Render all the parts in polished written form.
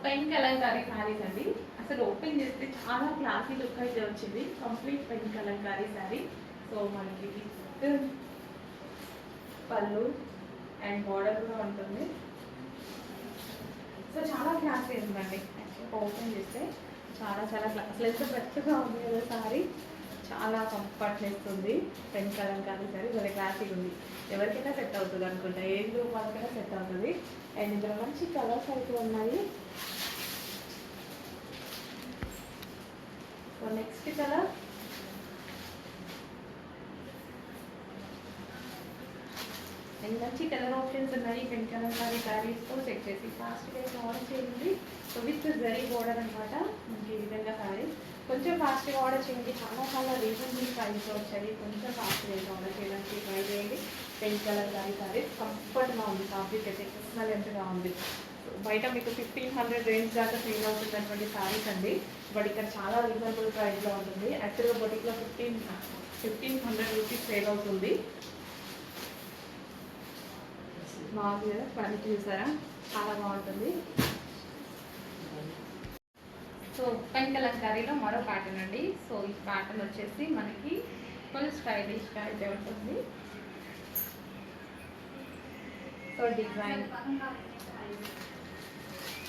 Pen Kalamkari saris అండి. అసలు open చేస్తే చాలా క్లాసీ లుక్ అయితే వచ్చింది. Complete pen Kalamkari sari. So మనకి విత్ పళ్ళు అండ్ బార్డర్ కూడా ఉంటుంది. సో చాలా క్లాసీ ఉందండి. యాక్చువల్గా ఓపెన్ చేస్తే చాలా చాలా అసలు ఎంత ఫ్రెష్గా ఉంది కదా శారీ. చాలా కంఫర్ట్నెస్ ఉంది. పెన్ కలంకారీ శారీ చాలా క్లాసీగా ఉంది. ఎవరికైనా సెట్ అవుతుంది అనుకుంటా, ఏ గ్రూప్ వాళ్ళకైనా సెట్ అవుతుంది. అండ్ ఇందులో మంచి కలర్స్ అయితే ఉన్నాయి. సో నెక్స్ట్ కలర్ అండ్ మంచి కలర్ ఆప్షన్స్ ఉన్నాయి. పెన్ కలంకారీ శారీస్తో చెక్ చేసి ఫాస్ట్గా అయితే ఆర్డర్ చేయండి. సో విత్ జరీ బోర్డర్ అనమాట. మనకి ఈ విధంగా శారీ కొంచెం ఫాస్ట్గా ఆర్డర్ చేయండి. చాలా చాలా రీజనబుల్ ప్రైస్లో వచ్చాయి. కొంచెం ఫాస్ట్గా అయితే ఆర్డర్ చేయడానికి ట్రై చేయండి. పెన్ కలంకారీ శారీ కంఫర్ట్గా ఉంది. ఫ్యాబ్రిక్ అయితే ఎక్సలెంట్గా ఉంది. బయట మీకు 1500 రేంజ్ దాకా సేల్ అవుతున్నటువంటి శారీస్ అండి. బట్ ఇక్కడ చాలా రీజనబుల్ ప్రైస్లో ఉంటుంది. యాక్చువల్గా బొటిక్లో 1500 రూపీస్ సేల్ అవుతుంది. బాగుంది కదా, క్వాలిటీ చూసారా, చాలా బాగుంటుంది. సో పెన్ కలంకారీలో మరో ప్యాటర్న్ అండి. సో ఈ ప్యాటర్న్ వచ్చేసి మనకి ఫుల్ స్టైలిష్గా అయితే ఉంటుంది. సో డిజైన్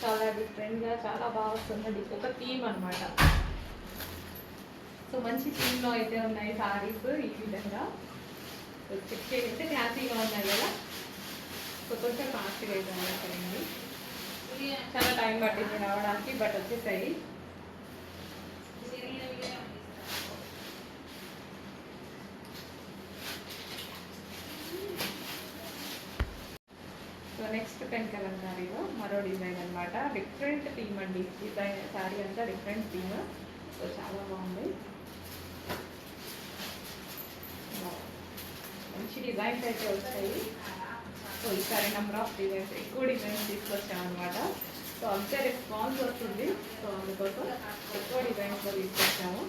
చాలా డిఫరెంట్గా చాలా బాగా వస్తుంది. ఒక థీమ్ అనమాట. సో మంచి థీమ్లో అయితే ఉన్నాయి సారీస్ ఈ విధంగా. సో చెక్ చేస్తే క్లాసీగా ఉన్నాయి కదా. సో కొంచెం ఫాస్ట్గా అయితే చేయండి. చాలా టైం పట్టింది రావడానికి, బట్ వచ్చేసాయి. సో నెక్స్ట్ పెన్ కలంకారీలో మరో డిజైన్ అనమాట. డిఫరెంట్ థీమ్ అండి. డిజైన్ శారీ అంతా డిఫరెంట్ థీమ్. సో చాలా బాగుంది. మంచి డిజైన్స్ అయితే వచ్చాయి. సో ఈసారి నెంబర్ ఆఫ్ డిజైన్స్, ఎక్కువ డిజైన్స్ తీసుకొచ్చాం అనమాట. సో అంతే రెస్పాన్స్ వస్తుంది. సో అందుకోసం ఎక్కువ డిజైన్స్లో తీసుకొచ్చాము.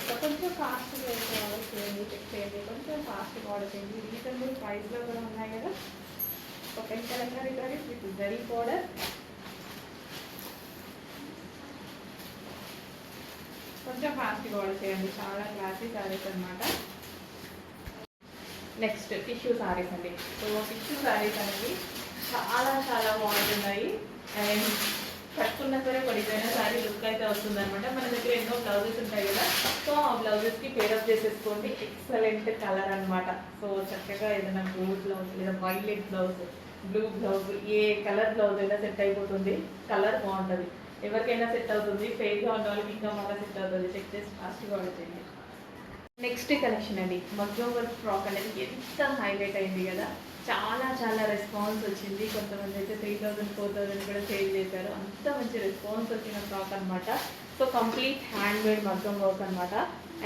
సో కొంచెం ఫాస్ట్గా ఆర్డర్ చేయండి, చెక్ చేయండి. కొంచెం ఫాస్ట్గా ఆర్డర్ చేయండి. రీజనబుల్ ప్రైస్లో కూడా ఉన్నాయి కదా. So pen Kalamkari saris with zari border. కొంచెం ఫాస్ట్గా ఆర్డర్ చేయండి. చాలా క్లాసీ శారీస్ అనమాట. నెక్స్ట్ టిష్యూ శారీస్ అండి. సో టిష్యూ శారీస్ అనేది చాలా చాలా బాగుంటున్నాయి. అండ్ కట్టుకున్నా సరే ఒక డిజైన్ శారీ లుక్ అయితే వస్తుంది అనమాట. మన దగ్గర ఎన్నో బ్లౌజెస్ ఉంటాయి కదా. సో ఆ బ్లౌజెస్కి పేరప్ చేసేసుకోండి. ఎక్సలెంట్ కలర్ అనమాట. సో చక్కగా ఏదైనా గోల్డ్ బ్లౌజ్ లేదా వైలెట్ బ్లౌజ్, బ్లూ బ్లౌజ్, ఏ కలర్ బ్లౌజ్ అయినా సెట్ అయిపోతుంది. కలర్ బాగుంటుంది. ఎవరికైనా సెట్ అవుతుంది. ఫెయిర్గా ఉన్న వాళ్ళకి ఇంకా బాగా సెట్ అవుతుంది. చెక్ చేసి ఫాస్ట్గా ఆర్డర్ చేయండి. నెక్స్ట్ కలెక్షన్ అండి. మగ్గం వర్క్ ఫ్రాక్ అనేది ఎంత హైలైట్ అయింది కదా. చాలా చాలా రెస్పాన్స్ వచ్చింది. కొంతమంది అయితే 3000 4000 కూడా సేల్ చేశారు. అంత మంచి రెస్పాన్స్ వచ్చిన ఫ్రాక్ అనమాట. సో కంప్లీట్ హ్యాండ్ మేడ్ మగ్గం వర్క్ అనమాట.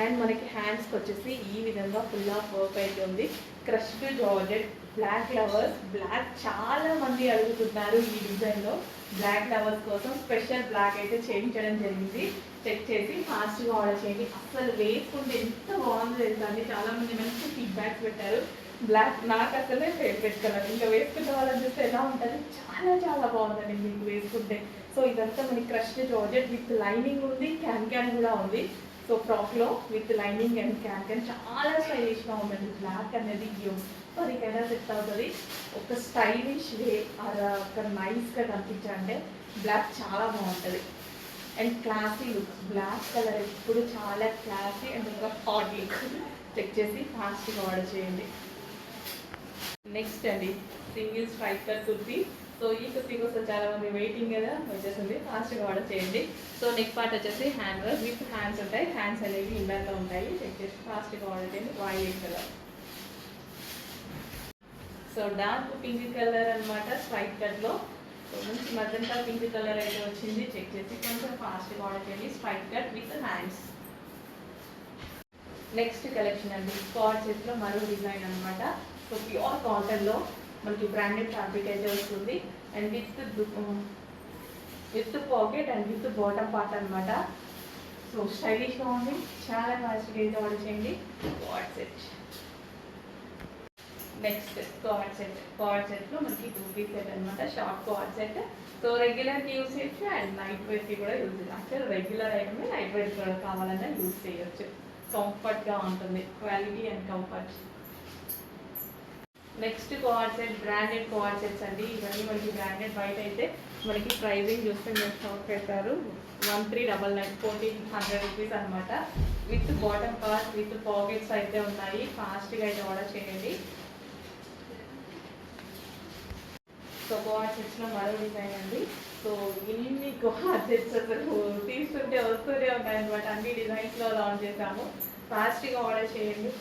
అండ్ మనకి హ్యాండ్స్కి వచ్చేసి ఈ విధంగా ఫుల్ ఆఫ్ వర్క్ అయితే ఉంది. Crushed georgette, black flowers. Black చాలా మంది అడుగుతున్నారు ఈ డిజైన్లో. బ్లాక్ ఫ్లవర్స్ కోసం స్పెషల్ బ్లాక్ అయితే చేయించడం జరిగింది. చెక్ చేసి ఫాస్ట్గా ఆర్డర్ చేయండి. అసలు వేసుకుంటే ఎంత బాగుందో తెలుసా అండి. చాలామంది మంచి ఫీడ్బ్యాక్స్ పెట్టారు. బ్లాక్ నాకు అసలే ఫేవరెట్ కలర్. ఇంకా వేసుకుంటే వాళ్ళని చూస్తే ఎలా ఉంటుంది, చాలా చాలా బాగుందండి మీకు వేసుకుంటే. సో ఇదంతా మనకి క్రష్డ్ జార్జెట్ విత్ లైనింగ్ ఉంది, క్యాన్ కూడా ఉంది. సో ఫ్రాక్లో విత్ లైనింగ్ అండ్ క్యాన్ చాలా స్టైలిష్గా ఉందండి. బ్లాక్ అనేది ఎవరికైనా సెట్ అవుతుంది. ఒక స్టైలిష్ వే ఒక నైస్గా కనిపించాలంటే బ్లాక్ చాలా బాగుంటుంది. And classy look. Black colour ఎప్పుడు చాలా క్లాసీ అండ్ ఒక హాట్ లుక్. చెక్ చేసి ఫాస్ట్గా ఆర్డర్ చేయండి. నెక్స్ట్ అండి single strike cut kurti. So ఈ కుర్తీ కోసం చాలా మంది వెయిటింగ్ కదా, వచ్చేసింది. ఫాస్ట్గా ఆర్డర్ చేయండి. సో నెక్ పార్ట్ వచ్చేసి హ్యాండ్ వర్క్ విత్ హ్యాండ్స్ ఉంటాయి. హ్యాండ్స్ అనేవి ఇండర్లో ఉంటాయి. చెక్ చేసి ఫాస్ట్గా ఆర్డర్ చేయండి. Violet colour. So dark pink colour అనమాట స్ట్రైక్ కట్లో. సో మంచి మజంతా పింక్ కలర్ అయితే వచ్చింది. చెక్ చేసి కొంచెం ఫాస్ట్గా ఆర్డర్ చేయండి. Strike cut with hands. Next collection అండి. స్కాచ్ చేతిలో మరో డిజైన్ అనమాట. సో ప్యూర్ కాటన్లో మనకి బ్రాండెడ్ ఫ్యాబ్రిక్ అయితే వస్తుంది. And with pocket and with bottom part అనమాట. సో స్టైలిష్గా ఉంది. చాలా ఫాస్ట్గా అయితే ఆర్డర్ చేయండి. What's it. నెక్స్ట్ కార్డ్ సెట్లో మనకి 2 పీస్ సెట్ అనమాట, షార్ట్ కార్డ్ సెట్. సో రెగ్యులర్కి యూస్ చేయొచ్చు అండ్ నైట్ వేర్కి కూడా యూజ్ చేయొచ్చు. యాక్చువల్ రెగ్యులర్ ఐటమే నైట్ వేర్ కూడా కావాలన్నా యూజ్ చేయొచ్చు. కంఫర్ట్గా ఉంటుంది, quality and comfort. Next co-ord set branded co-ord sets అండి. ఇవన్నీ మనకి బ్రాండెడ్. బయట అయితే మనకి ప్రైజింగ్ చూస్తే మీరు షాప్ పెట్టారు 1399, 1400 రూపీస్ అనమాట. With bottom part with pockets అయితే ఉన్నాయి. ఫాస్ట్గా అయితే ఆర్డర్ చేయండి. సో కార్డ్ సెట్స్లో మరో డిజైన్ అండి. సో ఇన్ని కార్డ్ సెట్స్ అసలు తీసుకుంటే వస్తూనే ఉన్నాయన్నమాట. అన్ని డిజైన్స్లో లాంచ్ చేసాము. ఫాస్ట్గా ఆర్డర్ చేయండి.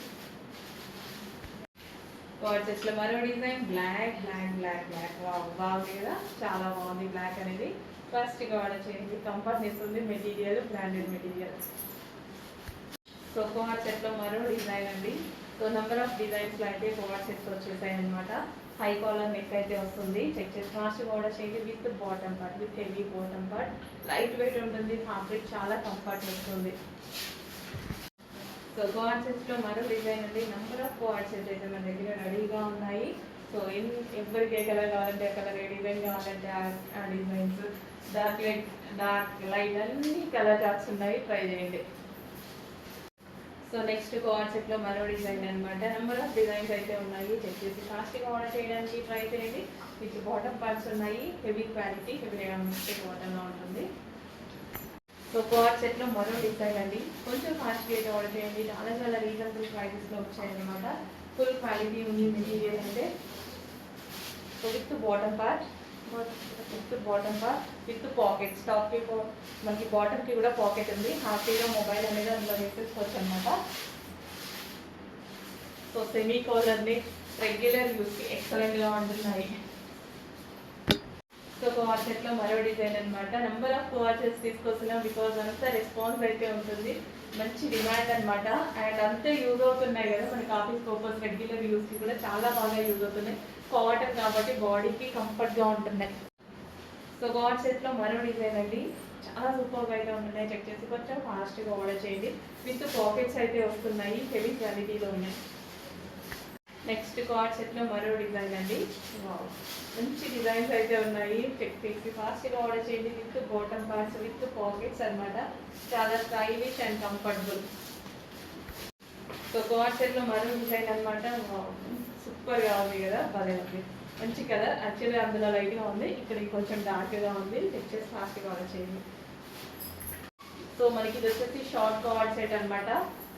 కార్డ్ సెట్స్లో మరో design black black black black బాగుంది కదా, చాలా బాగుంది బ్లాక్ అనేది. ఫాస్ట్గా ఆర్డర్ చేయండి. కంఫర్ట్ ఇస్తుంది material, branded material. So co-ord సెట్లో మరో డిజైన్ అండి. సో నెంబర్ ఆఫ్ డిజైన్స్లో అయితే కార్డ్ సెట్స్ వచ్చేసాయి అనమాట. హై కాలర్ నెక్ అయితే వస్తుంది. చెక్ చేసి ఫాస్ట్గా ఆర్డర్ చేయండి. With bottom part, with heavy bottom part. Light weight ఉంటుంది, ఫ్యాబ్రిక్ చాలా కంఫర్ట్ వస్తుంది. సో కార్డ్ సెట్స్లో మరో డిజైన్ అండి. నెంబర్ ఆఫ్ కార్డ్ సెట్స్ అయితే మన దగ్గర రెడీగా ఉన్నాయి. సో ఎవరికి ఏ కలర్ కావాలంటే ఆ కలర్, ఏ డిజైన్ కావాలంటే ఆ డిజైన్స్, డార్క్ లైట్ అన్ని కలర్ చార్ట్స్ ఉన్నాయి. ట్రై చేయండి. సో నెక్స్ట్ కార్డ్ సెట్లో మరో డిజైన్ అనమాట. నెంబర్ ఆఫ్ డిజైన్స్ అయితే ఉన్నాయి. చెక్ చేసి ఫాస్ట్గా ఆర్డర్ చేయడానికి ట్రై చేయండి. విత్ బాటమ్ పార్ట్స్ ఉన్నాయి. హెవీ క్వాలిటీ, హెవీ బాటంలో ఉంటుంది. సో కార్డ్ సెట్లో మరో డిజైన్ అండి. కొంచెం ఫాస్ట్గా అయితే ఆర్డర్ చేయండి. చాలా చాలా రీజనబుల్ ప్రైజెస్లో వచ్చాయన్నమాట. ఫుల్ క్వాలిటీ ఉంది మెటీరియల్ అంటే. So with bottom part with pockets. టాప్కి మనకి బాటమ్కి కూడా పాకెట్ ఉంది. హ్యాపీగా మొబైల్ అనేది అందులో వేసేసుకోవచ్చు అనమాట. సో సెమీ కాలర్ని రెగ్యులర్ యూస్కి ఎక్సలెంట్గా ఉంటున్నాయి. సో కార్డ్ సెట్లో మరో డిజైన్ అనమాట. నెంబర్ ఆఫ్ కార్డ్ సెట్స్ తీసుకొస్తున్నాం బికాజ్ అంతా రెస్పాన్స్ అయితే ఉంటుంది. మంచి డిమాండ్ అనమాట. అండ్ అంతే యూజ్ అవుతున్నాయి కదా మనకి ఆఫీస్ పర్పస్, రెగ్యులర్ యూస్కి కూడా చాలా బాగా యూజ్ అవుతున్నాయి. కాటన్ కాబట్టి బాడీకి కంఫర్ట్గా ఉంటున్నాయి. సో కార్డ్ సెట్లో మరో డిజైన్ అండి. చాలా సూపర్గా అయితే ఉంటున్నాయి. చెక్ చేసి కొంచెం ఫాస్ట్గా ఆర్డర్ చేయండి. విత్ పాకెట్స్ అయితే వస్తున్నాయి. హెవీ క్వాలిటీలో ఉన్నాయి. నెక్స్ట్ కార్డ్ సెట్లో మరో డిజైన్ అండి. మంచి డిజైన్స్ అయితే ఉన్నాయి. చెక్ చేసి ఫాస్ట్గా ఆర్డర్ చేయండి. With bottom parts with pockets అనమాట. చాలా stylish and comfortable. So co-ord సెట్లో మరో డిజైన్ అనమాట. సూపర్గా ఉంది కదా, భలే ఉంది. మంచి కలర్. యాక్చువల్లీ అందులో లైట్గా ఉంది, ఇక్కడ కొంచెం డార్క్గా ఉంది. చెక్ చేసి ఫాస్ట్గా ఆర్డర్ చేయండి. సో మనకి ఇది వచ్చేసి షార్ట్ కార్డ్ సెట్ అనమాట.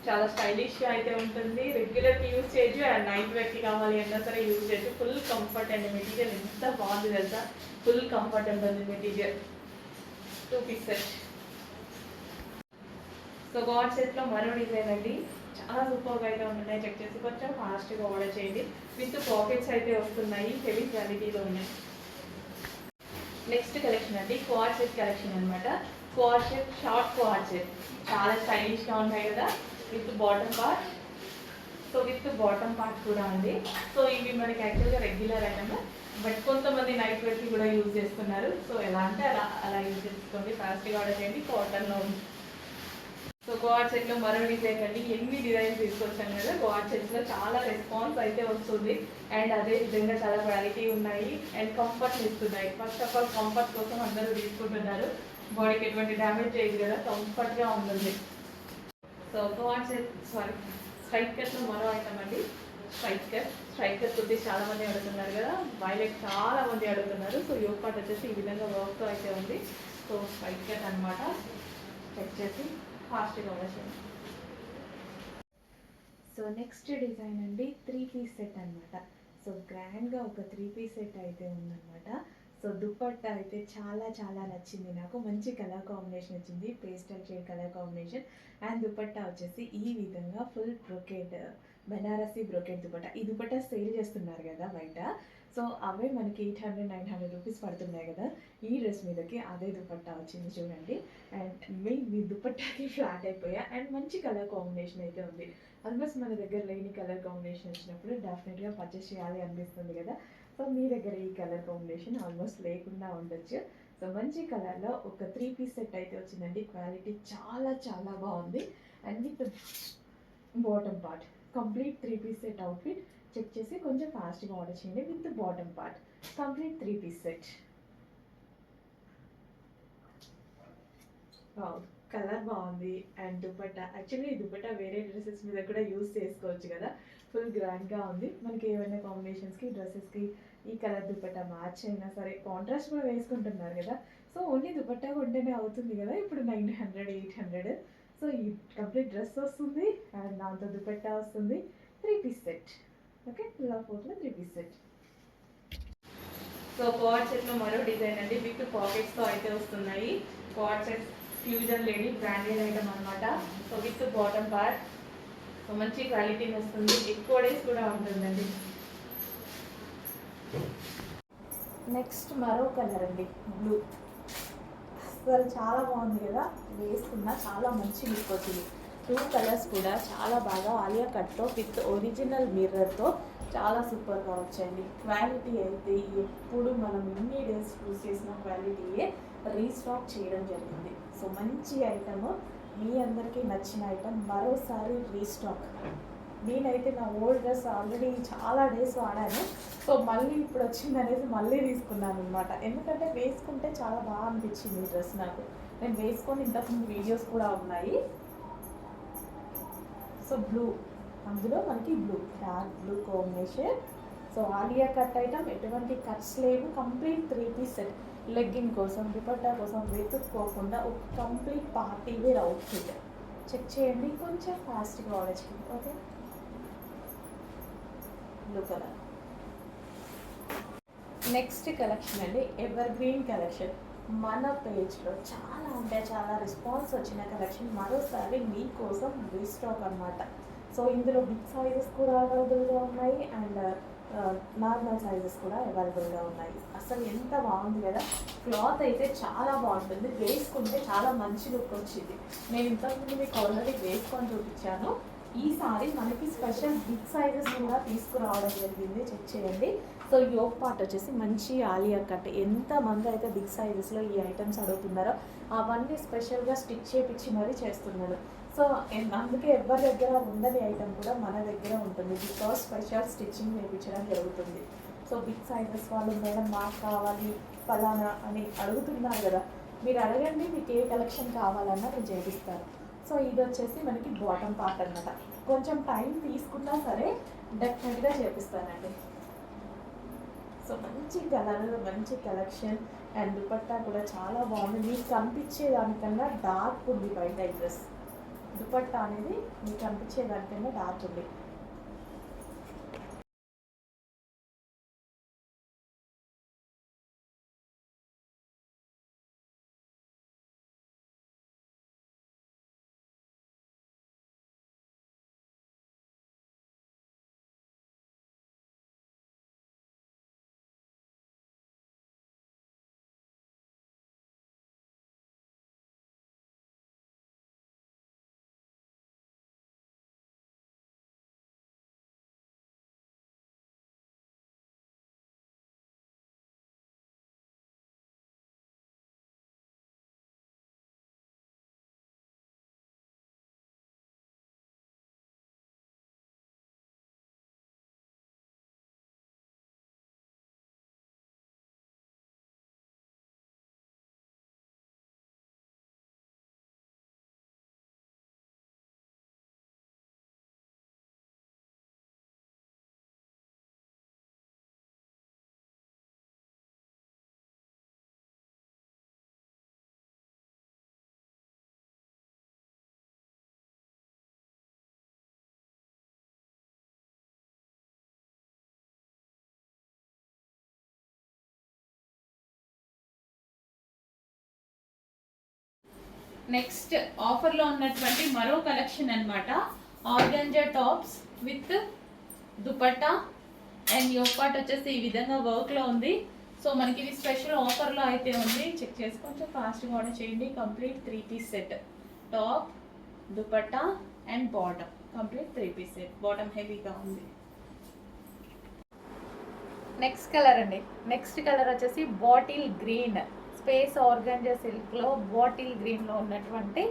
చాలా స్టైలిష్గా అయితే ఉంటుంది. రెగ్యులర్కి యూజ్ చేయొచ్చు అండ్ నైట్ వేర్కి కావాలి అన్నా సరే యూజ్ చేయొచ్చు. ఫుల్ కంఫర్ట్ అండ్ మెటీరియల్ ఎంత బాగుంది తెలుసా. ఫుల్ కంఫర్ట్ ఉంటుంది material. 2 piece set. So co-ord సెట్లో మరో డిజైన్ అండి. చాలా సూపర్గా అయితే ఉంటున్నాయి. చెక్ చేసి కొంచెం ఫాస్ట్గా ఆర్డర్ చేయండి. విత్ పాకెట్స్ అయితే వస్తున్నాయి. హెవీ క్వాలిటీలో ఉన్నాయి. నెక్స్ట్ కలెక్షన్ అండి కార్డ్ సెట్ కలెక్షన్ అనమాట. Card set, short co-ord set చాలా స్టైలిష్గా ఉన్నాయి కదా. With bottom part. So with bottom part కూడా ఉంది. సో ఇవి మనకి యాక్చువల్గా రెగ్యులర్ ఐటమ్, బట్ కొంతమంది నైట్ వేర్కి కూడా యూజ్ చేస్తున్నారు. సో ఎలా అంటే అలా యూజ్ చేసుకోండి. ఫాస్ట్గా ఆర్డర్ చేయండి. కాటన్లో ఉంది. సో కార్డ్ సెట్లో మరో డిజైన్ అండి. ఎన్ని డిజైన్స్ తీసుకొచ్చాను కదా. కార్డ్ సెట్స్లో చాలా రెస్పాన్స్ అయితే వస్తుంది. అండ్ అదే విధంగా చాలా క్వాలిటీ ఉన్నాయి అండ్ కంఫర్ట్ ఇస్తున్నాయి. ఫస్ట్ ఆఫ్ ఆల్ కంఫర్ట్ కోసం అందరూ తీసుకుంటున్నారు. బాడీకి ఎటువంటి డ్యామేజ్ చేయదు కదా, కంఫర్ట్గా ఉంటుంది. సో కార్డ్ సెట్ స్ట్రైట్ కట్లో మరో ఐటమ్ అండి. స్ట్రైట్ కట్ కుర్తీ చాలా మంది అడుగుతున్నారు కదా. వైలెట్ చాలా మంది అడుగుతున్నారు. సో యోగ్ పార్ట్ వచ్చేసి ఈ విధంగా వర్క్తో అయితే ఉంది. సో స్ట్రైట్ కట్ అనమాట. చెక్ చేసి ఫాస్ట్గా వచ్చేయండి. సో నెక్స్ట్ డిజైన్ అండి 3 పీస్ సెట్ అనమాట. సో గ్రాండ్గా ఒక 3 పీస్ సెట్ అయితే ఉందన్నమాట. సో దుపట్టా అయితే చాలా చాలా నచ్చింది నాకు. మంచి కలర్ కాంబినేషన్ వచ్చింది, pastel shade colour combination. And dupatta వచ్చేసి ఈ విధంగా full brocade, Banarasi brocade dupatta. ఈ దుపట్టా సేల్ చేస్తున్నారు కదా బయట. సో అవే మనకి 800-900 రూపీస్ పడుతున్నాయి కదా. ఈ డ్రెస్ మీదకి అదే దుపట్టా వచ్చింది చూడండి. అండ్ మీ దుపట్టాకి ఫ్లాట్ అయిపోయా. అండ్ మంచి కలర్ కాంబినేషన్ అయితే ఉంది. ఆల్మోస్ట్ మన దగ్గర లేని కలర్ కాంబినేషన్ వచ్చినప్పుడు డెఫినెట్గా పర్చేస్ చేయాలి అనిపిస్తుంది కదా. సో మీ దగ్గర ఈ కలర్ కాంబినేషన్ ఆల్మోస్ట్ లేకుండా ఉండొచ్చు. సో మంచి కలర్లో ఒక 3 పీస్ సెట్ అయితే వచ్చిందండి. క్వాలిటీ చాలా చాలా బాగుంది. And with bottom part complete 3 piece set outfit. Check చేసి కొంచెం ఫాస్ట్గా ఆర్డర్ చేయండి. With bottom part complete 3 piece set. Colour బాగుంది. అండ్ దుపట్టా, యాక్చువల్లీ ఈ దుపట్టా వేరే డ్రెస్సెస్ మీద కూడా యూస్ చేసుకోవచ్చు కదా. ఫుల్ గ్రాండ్గా ఉంది. మనకి ఏమైనా కాంబినేషన్స్కి డ్రెస్సెస్కి ఈ కలర్ దుపట్టా మ్యాచ్ అయినా సరే, కాంట్రాస్ట్ కూడా వేసుకుంటున్నారు కదా. సో ఓన్లీ దుపట్టా కొంటేనే అవుతుంది కదా ఇప్పుడు 900 800. సో ఈ కంప్లీట్ డ్రెస్ వస్తుంది అండ్ దాంతో దుపట్టా వస్తుంది. 3 piece set. Okay, full of 3 piece set. So co-ord సెట్లో మరో డిజైన్ అండి, విత్ పాకెట్స్తో అయితే వస్తున్నాయి. Co-ord set fusion lady branded item అనమాట. So with bottom part. So మంచి క్వాలిటీని వస్తుంది, ఎక్కువ డేస్ కూడా ఉంటుందండి. నెక్స్ట్ మరో కలర్ అండి, బ్లూ. అసలు చాలా బాగుంది కదా, వేసుకున్న చాలా మంచి లుక్ వచ్చింది. 2 కలర్స్ కూడా చాలా బాగా ఆలియా కట్తో విత్ ఒరిజినల్ మిర్రర్తో చాలా సూపర్గా వచ్చాయండి. క్వాలిటీ అయితే ఎప్పుడు మనం ఇన్ని డేస్ యూస్ చేసిన క్వాలిటీయే రీస్టాక్ చేయడం జరిగింది. సో మంచి ఐటమ్, మీ అందరికీ నచ్చిన ఐటమ్ మరోసారి రీస్టాక్. నేనైతే నా ఓల్డ్ డ్రెస్ ఆల్రెడీ చాలా డేస్ వాడాను. సో మళ్ళీ ఇప్పుడు వచ్చింది అనేసి మళ్ళీ తీసుకున్నాను అనమాట. ఎందుకంటే వేసుకుంటే చాలా బాగా అనిపించింది ఈ డ్రెస్ నాకు. నేను వేసుకొని ఇంతకుముందు వీడియోస్ కూడా ఉన్నాయి. సో బ్లూ, అందులో మనకి blue, dark blue combination. So Alia cut item, ఎటువంటి కట్స్ లేవు. Complete 3 piece set. లెగ్గింగ్ కోసం, దుపట్టా కోసం వెతుక్కోకుండా ఒక complete party wear outfit. Check చేయండి, కొంచెం ఫాస్ట్గా ఆర్డర్ చేయండి. Okay, blue colour. Next collection అండి, ఎవర్ గ్రీన్ కలెక్షన్. మన పేజ్లో చాలా అంటే చాలా రెస్పాన్స్ వచ్చిన కలెక్షన్ మరోసారి మీకోసం రీస్టాక్ అనమాట. సో ఇందులో బిగ్ సైజెస్ కూడా అవైలబుల్గా ఉన్నాయి అండ్ నార్మల్ సైజెస్ కూడా అవైలబుల్గా ఉన్నాయి. అసలు ఎంత బాగుంది కదా, క్లాత్ అయితే చాలా బాగుంటుంది. వేసుకుంటే చాలా మంచి లుక్ వచ్చింది. నేను ఇంతకుముందు మీకు ఆల్రెడీ వేసుకొని చూపించాను. ఈసారి మనకి స్పెషల్ బిగ్ సైజెస్ కూడా తీసుకురావడం జరిగింది, చెక్ చేయండి. సో యోక్ పార్ట్ వచ్చేసి మంచి ఆలియా కట్. ఎంతమంది అయితే బిగ్ సైజెస్లో ఈ ఐటమ్స్ అడుగుతున్నారో అవన్నీ స్పెషల్గా స్టిచ్ చేయించి మరీ చేస్తున్నాడు. సో అందుకే ఎవరి దగ్గర ఉండని ఐటమ్ కూడా మన దగ్గర ఉంటుంది, బికాస్ స్పెషల్ స్టిచ్చింగ్ చేయించడం జరుగుతుంది. సో బిగ్ సైజెస్ వాళ్ళు మేడం మాకు కావాలి ఫలానా అని అడుగుతున్నారు కదా, మీరు అడగండి, మీకు ఏ కలెక్షన్ కావాలన్నా నేను చేపిస్తాను. సో ఇది వచ్చేసి మనకి బాటమ్ పార్ట్ అన్నమాట. కొంచెం టైం తీసుకున్నా సరే డెఫినెట్గా చేపిస్తానండి. సో మంచి కలర్, మంచి కలెక్షన్ అండ్ దుపట్టా కూడా చాలా బాగుంది. మీకు కనిపించే దానికన్నా డార్క్ ఉంది బయట ఈ డ్రెస్. దుపట్టా అనేది మీకు కనిపించే దానికన్నా డార్క్ ఉంది. నెక్స్ట్ ఆఫర్లో ఉన్నటువంటి మరో కలెక్షన్ అనమాట, organza tops with dupatta and yoke part వచ్చేసి ఈ విధంగా వర్క్లో ఉంది. సో మనకి ఇది స్పెషల్ ఆఫర్లో అయితే ఉంది, చెక్ చేసి కొంచెం ఫాస్ట్గా ఆర్డర్ చేయండి. Complete 3 piece set, top, dupatta and bottom, complete 3 piece set. Bottom హెవీగా ఉంది. నెక్స్ట్ కలర్ అండి, నెక్స్ట్ కలర్ వచ్చేసి బాటిల్ గ్రీన్. స్పేస్ ఆర్గంజా సిల్క్లో బాటిల్ గ్రీన్లో ఉన్నటువంటి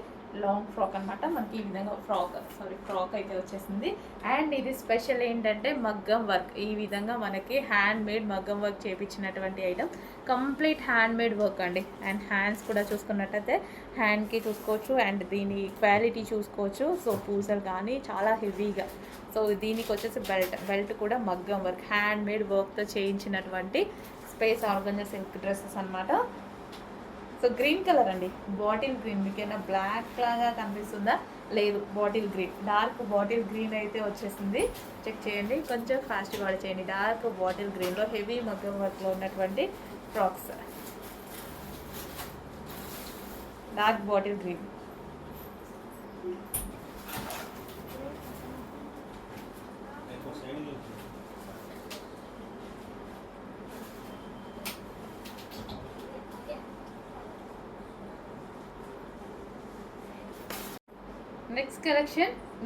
లాంగ్ ఫ్రాక్ అనమాట. మనకి ఈ విధంగా ఫ్రాక్ అయితే వచ్చేసింది. అండ్ ఇది స్పెషల్ ఏంటంటే మగ్గం వర్క్. ఈ విధంగా మనకి హ్యాండ్ మేడ్ మగ్గం వర్క్ చేయించినటువంటి item. Complete hand made work అండి. అండ్ హ్యాండ్స్ కూడా చూసుకున్నట్టయితే హ్యాండ్కి చూసుకోవచ్చు అండ్ దీని క్వాలిటీ చూసుకోవచ్చు. సో పూసలు కానీ చాలా హెవీగా. సో దీనికి వచ్చేసి బెల్ట్ కూడా మగ్గం వర్క్ హ్యాండ్ మేడ్ వర్క్తో చేయించినటువంటి స్పేస్ ఆర్గంజా సిల్క్ డ్రెస్సెస్ అనమాట. సో గ్రీన్ కలర్ అండి, బాటిల్ గ్రీన్. మీకైనా బ్లాక్ లాగా కనిపిస్తుందా? లేదు, bottle green, dark bottle green అయితే వచ్చేసింది. చెక్ చేయండి, కొంచెం ఫాస్ట్గా వాడి చేయండి. డార్క్ బాటిల్ గ్రీన్లో హెవీ మగ్గం వర్క్లో ఉన్నటువంటి frocks. Dark bottle green.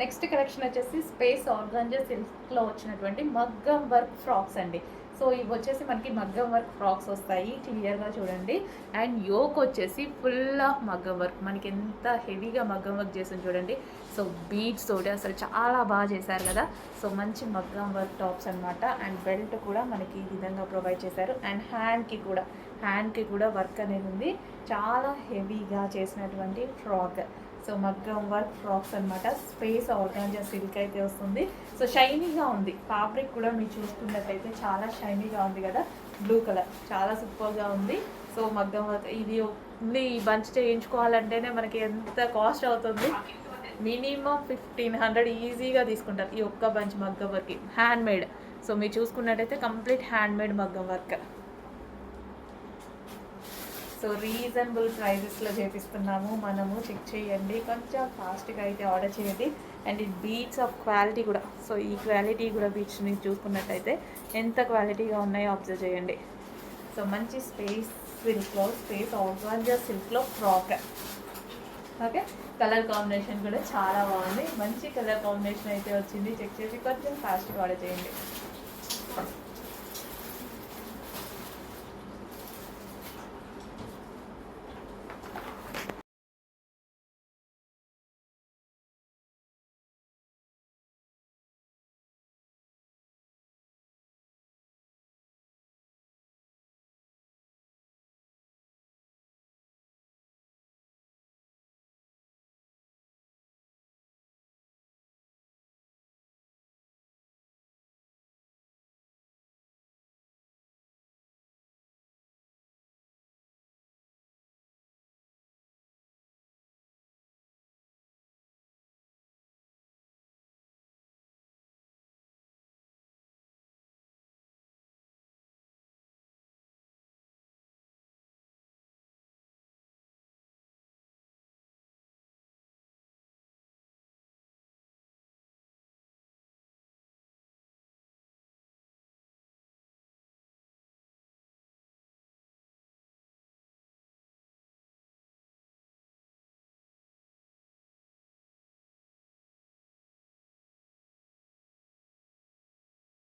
Next collection వచ్చేసి స్పేస్ ఆర్గాంజా సిల్క్లో వచ్చినటువంటి మగ్గం వర్క్ ఫ్రాక్స్ అండి. సో ఇవి వచ్చేసి మనకి మగ్గం వర్క్ ఫ్రాక్స్ వస్తాయి, క్లియర్గా చూడండి. అండ్ యోక్ వచ్చేసి ఫుల్ ఆఫ్ మగ్గం వర్క్. మనకి ఎంత హెవీగా మగ్గం వర్క్ చేస్తుంది చూడండి. సో బీడ్స్ తోటి అసలు చాలా బాగా చేశారు కదా. సో మంచి మగ్గం వర్క్ టాప్స్ అనమాట. అండ్ బెల్ట్ కూడా మనకి ఈ విధంగా ప్రొవైడ్ చేశారు. అండ్ హ్యాండ్కి కూడా వర్క్ అనేది ఉంది. చాలా హెవీగా చేసినటువంటి ఫ్రాక్. సో మగ్గం వర్క్ ఫ్రాక్స్ అనమాట. స్పేస్ ఆర్గాంజా సిల్క్ అయితే వస్తుంది. సో షైనీగా ఉంది. ఫ్యాబ్రిక్ కూడా మీరు చూసుకున్నట్టయితే చాలా షైనీగా ఉంది కదా. బ్లూ కలర్ చాలా సూపర్గా ఉంది. సో మగ్గం వర్క్ ఇది ఓన్లీ బంచ్ చేయించుకోవాలంటేనే మనకి ఎంత కాస్ట్ అవుతుంది? మినిమం 1500 ఈజీగా తీసుకుంటారు ఈ ఒక్క బంచ్ మగ్గం వర్క్. Hand made. సో మీరు చూసుకున్నట్టయితే కంప్లీట్ హ్యాండ్ మేడ్ మగ్గం వర్క్. సో రీజనబుల్ ప్రైజెస్లో చేపిస్తున్నాము మనము. చెక్ చేయండి, కొంచెం ఫాస్ట్గా అయితే ఆర్డర్ చేయండి. అండ్ ఈ బీట్స్ ఆఫ్ క్వాలిటీ కూడా. సో ఈ క్వాలిటీ కూడా బీట్స్ మీరు చూసుకున్నట్టయితే ఎంత క్వాలిటీగా ఉన్నాయో అబ్జర్వ్ చేయండి. సో మంచి స్పేస్ ఆర్గాంజా సిల్క్లో ఫ్రాక్. ఓకే, కలర్ కాంబినేషన్ కూడా చాలా బాగుంది. మంచి కలర్ కాంబినేషన్ అయితే వచ్చింది. చెక్ చేసి కొంచెం ఫాస్ట్గా ఆర్డర్ చేయండి.